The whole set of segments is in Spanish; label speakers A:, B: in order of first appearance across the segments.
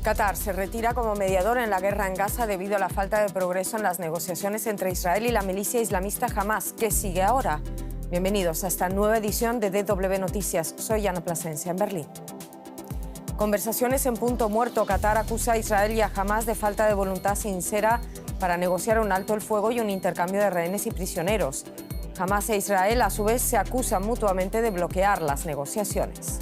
A: Qatar se retira como mediador en la guerra en Gaza debido a la falta de progreso en las negociaciones entre Israel y la milicia islamista Hamas. ¿Qué sigue ahora? Bienvenidos a esta nueva edición de DW Noticias. Soy Ana Plasencia en Berlín. Conversaciones en punto muerto. Qatar acusa a Israel y a Hamas de falta de voluntad sincera para negociar un alto el fuego y un intercambio de rehenes y prisioneros. Hamas e Israel, a su vez, se acusan mutuamente de bloquear las negociaciones.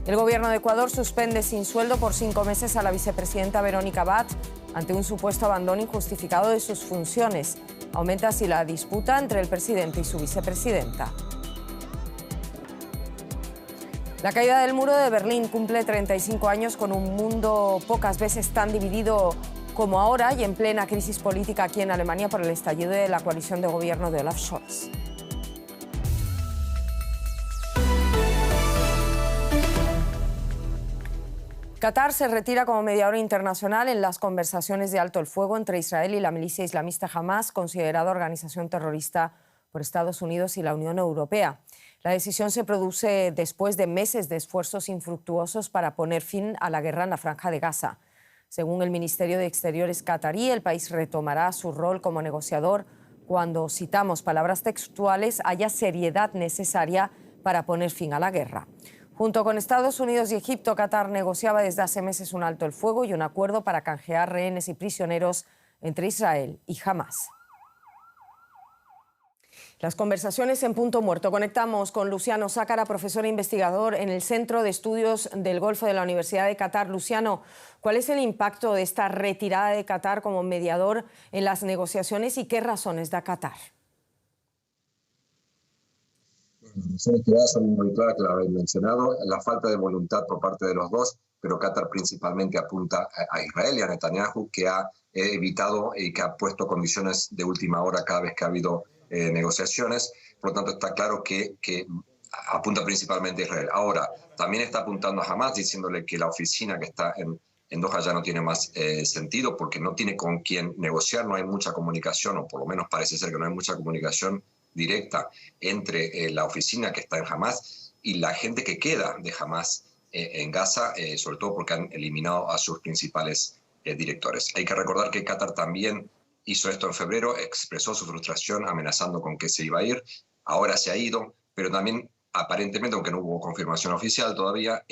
A: El gobierno de Ecuador suspende sin sueldo por 5 meses a la vicepresidenta Verónica Abad ante un supuesto abandono injustificado de sus funciones. Aumenta así la disputa entre el presidente y su vicepresidenta. La caída del muro de Berlín cumple 35 años con un mundo pocas veces tan dividido como ahora y en plena crisis política aquí en Alemania por el estallido de la coalición de gobierno de Olaf Scholz. Qatar se retira como mediador internacional en las conversaciones de alto el fuego entre Israel y la milicia islamista Hamas, considerada organización terrorista por Estados Unidos y la Unión Europea. La decisión se produce después de meses de esfuerzos infructuosos para poner fin a la guerra en la Franja de Gaza. Según el Ministerio de Exteriores qatarí, el país retomará su rol como negociador cuando, citamos palabras textuales, haya seriedad necesaria para poner fin a la guerra. Junto con Estados Unidos y Egipto, Qatar negociaba desde hace meses un alto el fuego y un acuerdo para canjear rehenes y prisioneros entre Israel y Hamas. Las conversaciones en punto muerto. Conectamos con Luciano Sácara, profesor e investigador en el Centro de Estudios del Golfo de la Universidad de Qatar. Luciano, ¿cuál es el impacto de esta retirada de Qatar como mediador en las negociaciones y qué razones da Qatar?
B: Las razones que da son muy claras, que lo habéis mencionado, la falta de voluntad por parte de los dos, pero Qatar principalmente apunta a Israel y a Netanyahu, que ha evitado y que ha puesto condiciones de última hora cada vez que ha habido negociaciones. Por lo tanto, está claro que apunta principalmente a Israel. Ahora, también está apuntando a Hamas, diciéndole que la oficina que está en Doha ya no tiene más sentido, porque no tiene con quién negociar, no hay mucha comunicación, o por lo menos parece ser que no hay mucha comunicación directa entre la oficina que está en Hamas y la gente que queda de Hamas en Gaza, sobre todo porque han eliminado a sus principales directores. Hay que recordar que Qatar también hizo esto en febrero, expresó su frustración amenazando con que se iba a ir, ahora se ha ido, pero también aparentemente, aunque no hubo confirmación oficial todavía,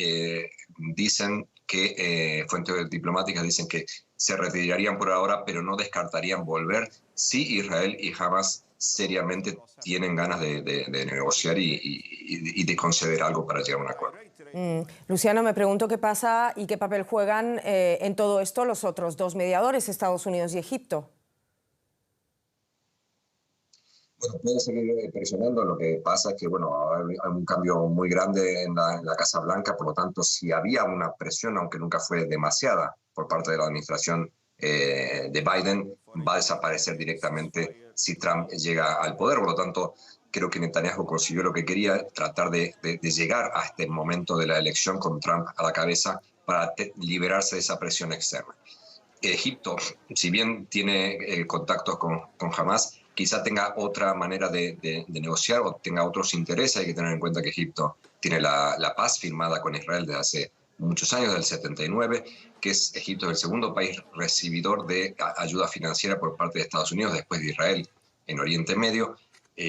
B: dicen que, fuentes diplomáticas dicen que se retirarían por ahora, pero no descartarían volver si Israel y Hamas seriamente tienen ganas de negociar y de conceder algo para llegar a un acuerdo.
A: Luciano, me pregunto qué pasa y qué papel juegan en todo esto los otros dos mediadores, Estados Unidos y Egipto.
B: Bueno, puede seguir presionando. Lo que pasa es que bueno, hay un cambio muy grande en la Casa Blanca, por lo tanto, si había una presión, aunque nunca fue demasiada, por parte de la administración de Biden, va a desaparecer directamente si Trump llega al poder. Por lo tanto, creo que Netanyahu consiguió lo que quería, tratar de llegar a este momento de la elección con Trump a la cabeza para liberarse de esa presión externa. Egipto, si bien tiene contactos con Hamas, quizá tenga otra manera de negociar o tenga otros intereses. Hay que tener en cuenta que Egipto tiene la paz firmada con Israel desde hace muchos años, del 79, que Egipto es el segundo país recibidor de ayuda financiera por parte de Estados Unidos después de Israel en Oriente Medio.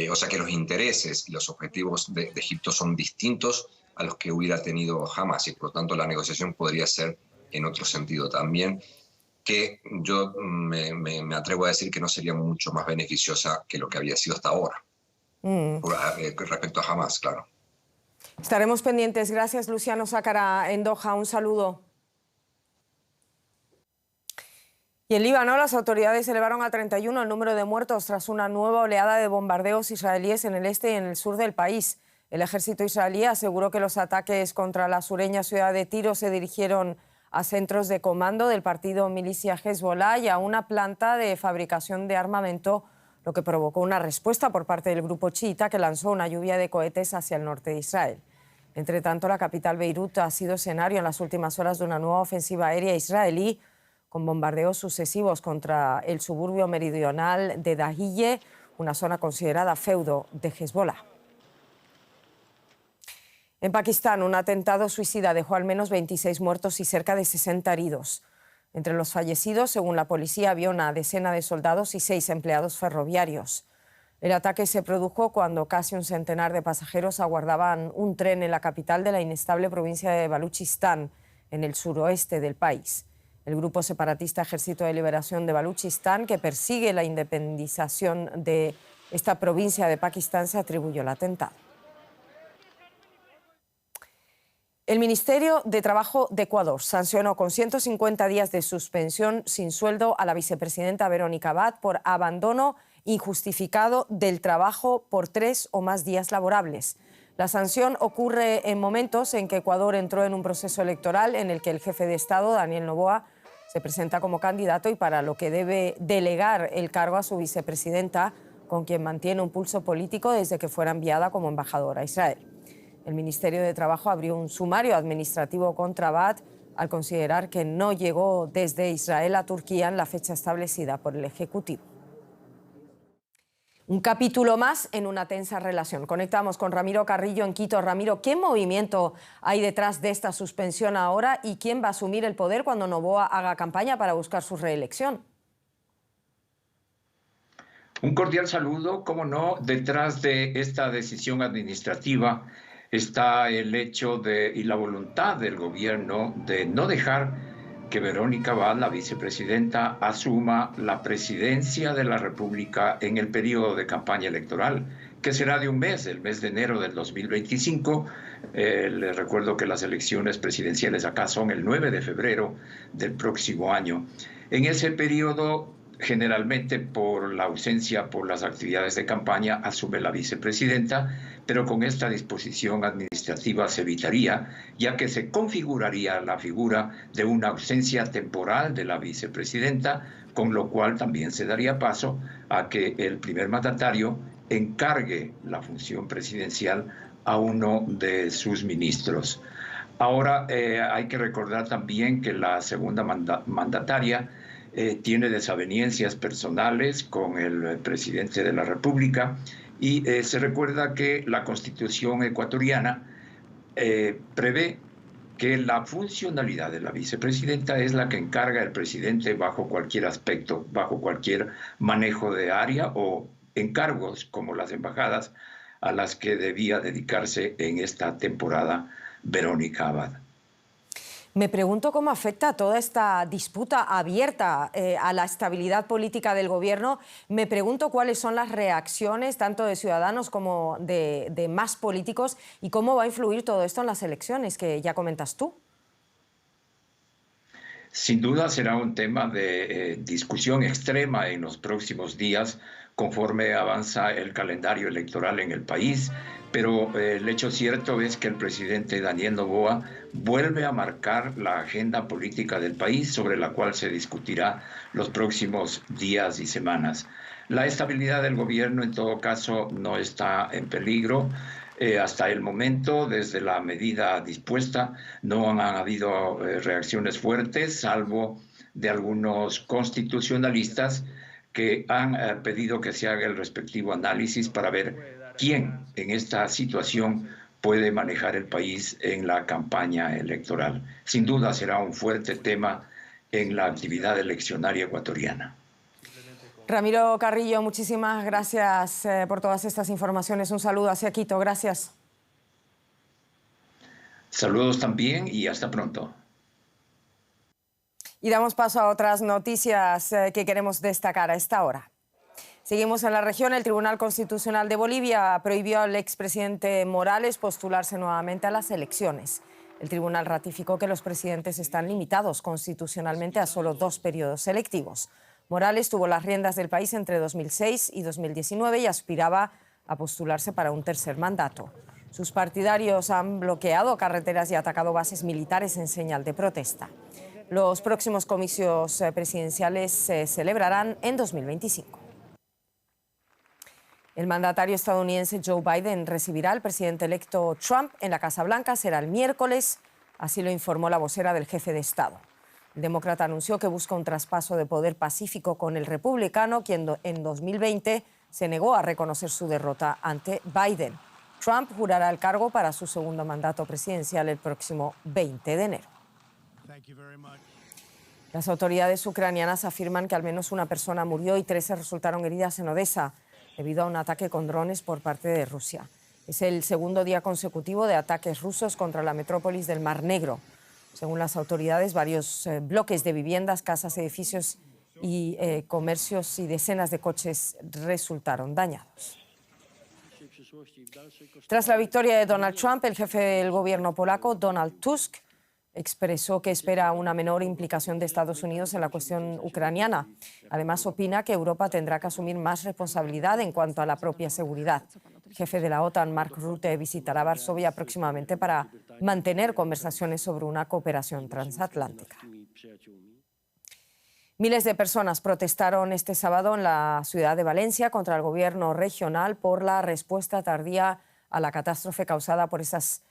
B: O sea que los intereses y los objetivos de Egipto son distintos a los que hubiera tenido Hamas y por lo tanto la negociación podría ser en otro sentido también, que yo me atrevo a decir que no sería mucho más beneficiosa que lo que había sido hasta ahora. Respecto a Hamas, claro.
A: Estaremos pendientes. Gracias, Luciano Sácara, en Doha. Un saludo. Y en Líbano, las autoridades elevaron a 31 el número de muertos tras una nueva oleada de bombardeos israelíes en el este y en el sur del país. El ejército israelí aseguró que los ataques contra la sureña ciudad de Tiro se dirigieron a centros de comando del partido milicia Hezbollah y a una planta de fabricación de armamento, lo que provocó una respuesta por parte del grupo chiita que lanzó una lluvia de cohetes hacia el norte de Israel. Entre tanto, la capital Beirut ha sido escenario en las últimas horas de una nueva ofensiva aérea israelí con bombardeos sucesivos contra el suburbio meridional de Dahiyeh, una zona considerada feudo de Hezbollah. En Pakistán, un atentado suicida dejó al menos 26 muertos y cerca de 60 heridos. Entre los fallecidos, según la policía, había una decena de soldados y 6 empleados ferroviarios. El ataque se produjo cuando casi un centenar de pasajeros aguardaban un tren en la capital de la inestable provincia de Baluchistán, en el suroeste del país. El grupo separatista Ejército de Liberación de Baluchistán, que persigue la independización de esta provincia de Pakistán, se atribuyó el atentado. El Ministerio de Trabajo de Ecuador sancionó con 150 días de suspensión sin sueldo a la vicepresidenta Verónica Abad por abandono injustificado del trabajo por 3 o más días laborables. La sanción ocurre en momentos en que Ecuador entró en un proceso electoral en el que el jefe de Estado, Daniel Noboa, se presenta como candidato y para lo que debe delegar el cargo a su vicepresidenta, con quien mantiene un pulso político desde que fuera enviada como embajadora a Israel. El Ministerio de Trabajo abrió un sumario administrativo contra Abad al considerar que no llegó desde Israel a Turquía en la fecha establecida por el Ejecutivo. Un capítulo más en una tensa relación. Conectamos con Ramiro Carrillo en Quito. Ramiro, ¿qué movimiento hay detrás de esta suspensión ahora y quién va a asumir el poder cuando Noboa haga campaña para buscar su reelección?
C: Un cordial saludo. Como no, detrás de esta decisión administrativa está el hecho y la voluntad del gobierno de no dejar que Verónica Abad, la vicepresidenta, asuma la presidencia de la República en el periodo de campaña electoral, que será de un mes, el mes de enero del 2025. Les recuerdo que las elecciones presidenciales acá son el 9 de febrero del próximo año. En ese periodo, generalmente por la ausencia por las actividades de campaña, asume la vicepresidenta, pero con esta disposición administrativa se evitaría, ya que se configuraría la figura de una ausencia temporal de la vicepresidenta, con lo cual también se daría paso a que el primer mandatario encargue la función presidencial a uno de sus ministros. Ahora hay que recordar también que la segunda mandataria tiene desavenencias personales con el presidente de la República y se recuerda que la Constitución ecuatoriana prevé que la funcionalidad de la vicepresidenta es la que encarga el presidente bajo cualquier aspecto, bajo cualquier manejo de área o encargos como las embajadas a las que debía dedicarse en esta temporada Verónica Abad.
A: Me pregunto cómo afecta toda esta disputa abierta a la estabilidad política del gobierno. Me pregunto cuáles son las reacciones tanto de ciudadanos como de más políticos y cómo va a influir todo esto en las elecciones que ya comentas tú.
C: Sin duda será un tema de discusión extrema en los próximos días conforme avanza el calendario electoral en el país, pero el hecho cierto es que el presidente Daniel Noboa vuelve a marcar la agenda política del país sobre la cual se discutirá los próximos días y semanas. La estabilidad del gobierno en todo caso no está en peligro. Hasta el momento, desde la medida dispuesta, no han habido reacciones fuertes, salvo de algunos constitucionalistas que han pedido que se haga el respectivo análisis para ver quién en esta situación puede manejar el país en la campaña electoral. Sin duda será un fuerte tema en la actividad eleccionaria ecuatoriana.
A: Ramiro Carrillo, muchísimas gracias por todas estas informaciones. Un saludo hacia Quito. Gracias.
C: Saludos también y hasta pronto.
A: Y damos paso a otras noticias que queremos destacar a esta hora. Seguimos en la región. El Tribunal Constitucional de Bolivia prohibió al expresidente Morales postularse nuevamente a las elecciones. El tribunal ratificó que los presidentes están limitados constitucionalmente a solo 2 periodos electivos. Morales tuvo las riendas del país entre 2006 y 2019 y aspiraba a postularse para un tercer mandato. Sus partidarios han bloqueado carreteras y atacado bases militares en señal de protesta. Los próximos comicios presidenciales se celebrarán en 2025. El mandatario estadounidense Joe Biden recibirá al presidente electo Trump en la Casa Blanca. Será el miércoles, así lo informó la vocera del jefe de Estado. El demócrata anunció que busca un traspaso de poder pacífico con el republicano, quien en 2020 se negó a reconocer su derrota ante Biden. Trump jurará el cargo para su segundo mandato presidencial el próximo 20 de enero. Las autoridades ucranianas afirman que al menos una persona murió y 13 resultaron heridas en Odessa debido a un ataque con drones por parte de Rusia. Es el segundo día consecutivo de ataques rusos contra la metrópolis del Mar Negro. Según las autoridades, varios bloques de viviendas, casas, edificios y comercios y decenas de coches resultaron dañados. Tras la victoria de Donald Trump, el jefe del gobierno polaco, Donald Tusk, expresó que espera una menor implicación de Estados Unidos en la cuestión ucraniana. Además, opina que Europa tendrá que asumir más responsabilidad en cuanto a la propia seguridad. El jefe de la OTAN, Mark Rutte, visitará Varsovia próximamente para mantener conversaciones sobre una cooperación transatlántica. Miles de personas protestaron este sábado en la ciudad de Valencia contra el gobierno regional por la respuesta tardía a la catástrofe causada por esas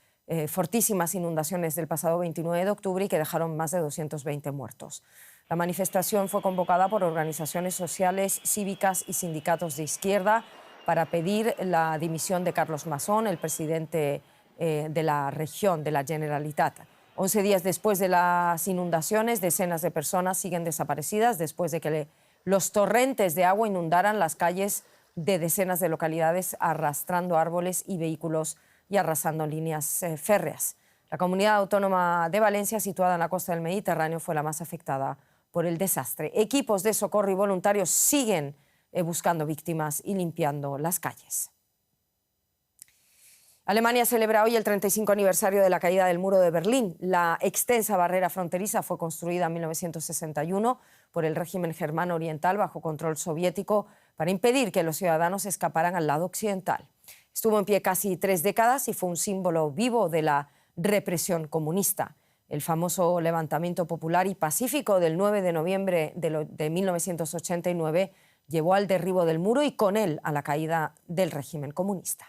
A: fortísimas inundaciones del pasado 29 de octubre y que dejaron más de 220 muertos. La manifestación fue convocada por organizaciones sociales, cívicas y sindicatos de izquierda para pedir la dimisión de Carlos Masson, el presidente de la región de la Generalitat. 11 días después de las inundaciones, decenas de personas siguen desaparecidas después de que los torrentes de agua inundaran las calles de decenas de localidades, arrastrando árboles y vehículos y arrasando líneas férreas. La comunidad autónoma de Valencia, situada en la costa del Mediterráneo, fue la más afectada por el desastre. Equipos de socorro y voluntarios siguen buscando víctimas y limpiando las calles. Alemania celebra hoy el 35 aniversario de la caída del muro de Berlín. La extensa barrera fronteriza fue construida en 1961 por el régimen germano oriental bajo control soviético para impedir que los ciudadanos escaparan al lado occidental. Estuvo en pie casi 3 décadas y fue un símbolo vivo de la represión comunista. El famoso levantamiento popular y pacífico del 9 de noviembre de 1989 llevó al derribo del muro y con él a la caída del régimen comunista.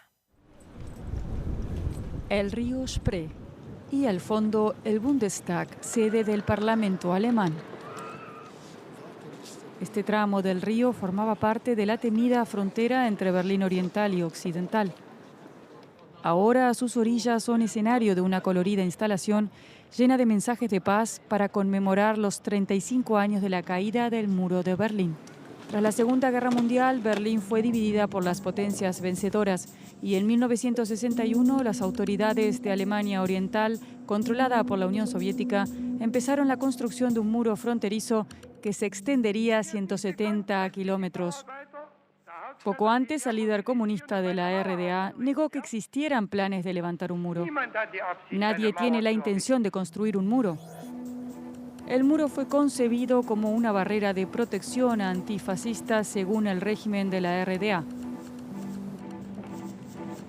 D: El río Spree y al fondo el Bundestag, sede del Parlamento alemán. Este tramo del río formaba parte de la temida frontera entre Berlín Oriental y Occidental. Ahora sus orillas son escenario de una colorida instalación llena de mensajes de paz para conmemorar los 35 años de la caída del muro de Berlín. Tras la Segunda Guerra Mundial, Berlín fue dividida por las potencias vencedoras y en 1961 las autoridades de Alemania Oriental, controlada por la Unión Soviética, empezaron la construcción de un muro fronterizo que se extendería a 170 kilómetros. Poco antes, el líder comunista de la RDA negó que existieran planes de levantar un muro. Nadie tiene la intención de construir un muro. El muro fue concebido como una barrera de protección antifascista según el régimen de la RDA.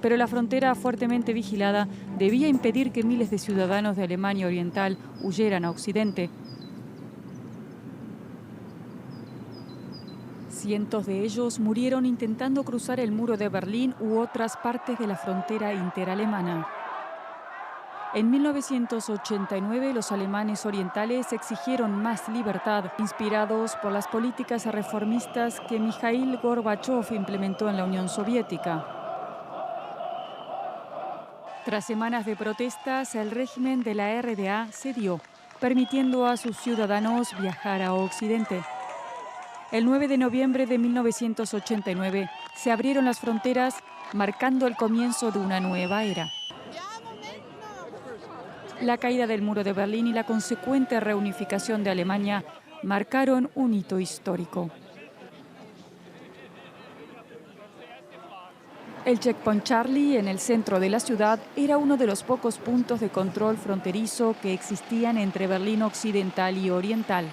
D: Pero la frontera fuertemente vigilada debía impedir que miles de ciudadanos de Alemania Oriental huyeran a Occidente. Cientos de ellos murieron intentando cruzar el muro de Berlín u otras partes de la frontera interalemana. En 1989, los alemanes orientales exigieron más libertad, inspirados por las políticas reformistas que Mikhail Gorbachev implementó en la Unión Soviética. Tras semanas de protestas, el régimen de la RDA cedió, permitiendo a sus ciudadanos viajar a Occidente. El 9 de noviembre de 1989 se abrieron las fronteras, marcando el comienzo de una nueva era. La caída del muro de Berlín y la consecuente reunificación de Alemania marcaron un hito histórico. El Checkpoint Charlie, en el centro de la ciudad, era uno de los pocos puntos de control fronterizo que existían entre Berlín Occidental y Oriental.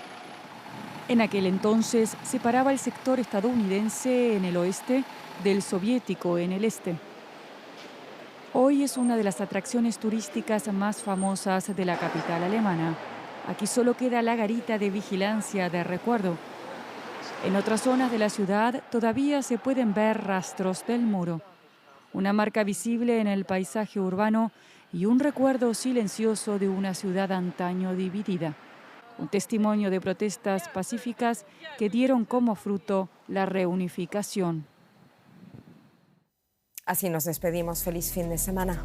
D: En aquel entonces separaba el sector estadounidense en el oeste del soviético en el este. Hoy es una de las atracciones turísticas más famosas de la capital alemana. Aquí solo queda la garita de vigilancia de recuerdo. En otras zonas de la ciudad todavía se pueden ver rastros del muro, una marca visible en el paisaje urbano y un recuerdo silencioso de una ciudad antaño dividida. Un testimonio de protestas pacíficas que dieron como fruto la reunificación.
A: Así nos despedimos. Feliz fin de semana.